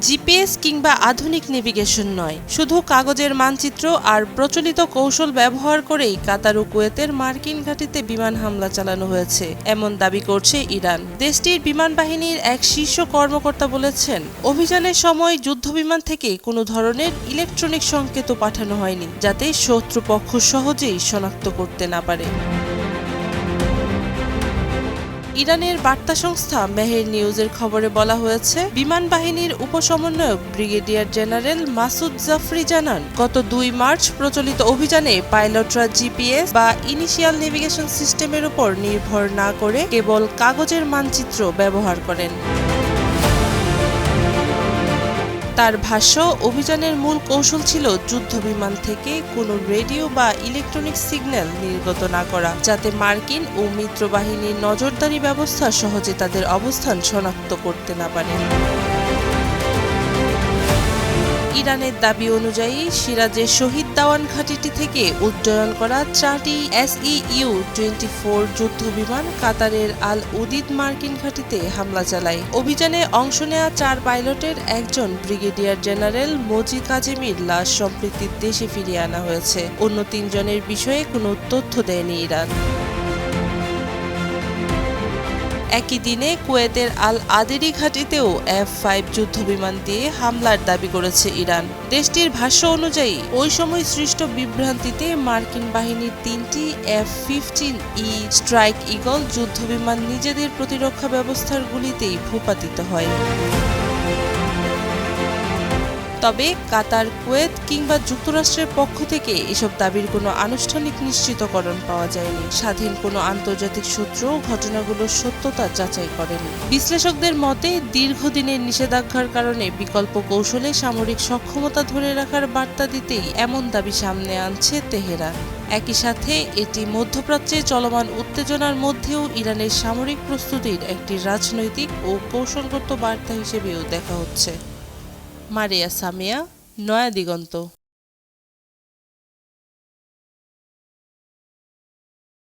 GPS কিংবা আধুনিক navigation নয়, শুধু কাগজের মানচিত্র আর প্রচলিত কৌশল ব্যবহার করেই কাতার ও কুয়েতের মার্কিন ঘাঁটিতে বিমান হামলা চালানো হয়েছে, এমন দাবি করছে ইরান। দেশটির বিমান বাহিনীর এক শীর্ষ কর্মকর্তা বলেছেন, অভিযানের সময় যুদ্ধবিমান থেকে কোনো ধরনের ইলেকট্রনিক সংকেতও পাঠানো হয়নি, যাতে শত্রুপক্ষ সহজেই শনাক্ত করতে না পারে। ইরানের বার্তা সংস্থা মেহের নিউজের খবরে বলা হয়েছে, বিমান বাহিনীর উপসমন্বয়ক ব্রিগেডিয়ার জেনারেল মাসুদ জাফরি জানান, গত ২ মার্চ প্রচলিত অভিযানে পাইলটরা জিপিএস বা ইনিশিয়াল নেভিগেশন সিস্টেমের উপর নির্ভর না করে কেবল কাগজের মানচিত্র ব্যবহার করেন। তার ভাষ্য, অভিযানের মূল কৌশল ছিল যুদ্ধবিমান থেকে কোনো রেডিও বা ইলেকট্রনিক সিগন্যাল নির্গত না করা, যাতে মার্কিন ও মিত্র বাহিনীর নজরদারি ব্যবস্থা সহজে তাদের অবস্থান শনাক্ত করতে না পারে। ইরানের দাবি অনুযায়ী সিরাজের শহীদ দাওয়ান ঘাঁটিটি থেকে উড্ডয়ন করা ৪টি SEU-24 যুদ্ধবিমান কাতারের আল উদিদ মার্কিন ঘাঁটিতে হামলা চালায়। অভিযানে অংশ নেয়া ৪ পাইলটের একজন ব্রিগেডিয়ার জেনারেল মজি কাজেমির লাশ সম্প্রতি দেশে ফিরিয়ে আনা হয়েছে। অন্য ৩ জনের বিষয়ে কোনো তথ্য দেয়নি ইরান। একই দিনে কুয়েতের আল আদেরি ঘাঁটিতেও F-5 যুদ্ধবিমান দিয়ে হামলার দাবি করেছে ইরান। দেশটির ভাষ্য অনুযায়ী, ওই সময় সৃষ্ট বিভ্রান্তিতে মার্কিন বাহিনীর ৩টি F-15E স্ট্রাইক ঈগল যুদ্ধবিমান নিজেদের প্রতিরক্ষা ব্যবস্থার গুলিতেই ভূপাতিত হয়। তবে কাতার, কুয়েত কিংবা যুক্তরাষ্ট্রের পক্ষ থেকে এসব দাবির কোনো আনুষ্ঠানিক নিশ্চিতকরণ পাওয়া যায়নি। স্বাধীন কোনো আন্তর্জাতিক সূত্রও ঘটনাগুলোর সত্যতা যাচাই করেনি। বিশ্লেষকদের মতে, দীর্ঘদিনের নিষেধাজ্ঞার কারণে বিকল্প কৌশলে সামরিক সক্ষমতা ধরে রাখার বার্তা দিতেই এমন দাবি সামনে আনছে তেহরান। একই সাথে এটি মধ্যপ্রাচ্যে চলমান উত্তেজনার মধ্যেও ইরানের সামরিক প্রস্তুতির একটি রাজনৈতিক ও কৌশলগত বার্তা হিসেবেও দেখা হচ্ছে। মারিয়া সামিয়া, নয়া দিগন্ত।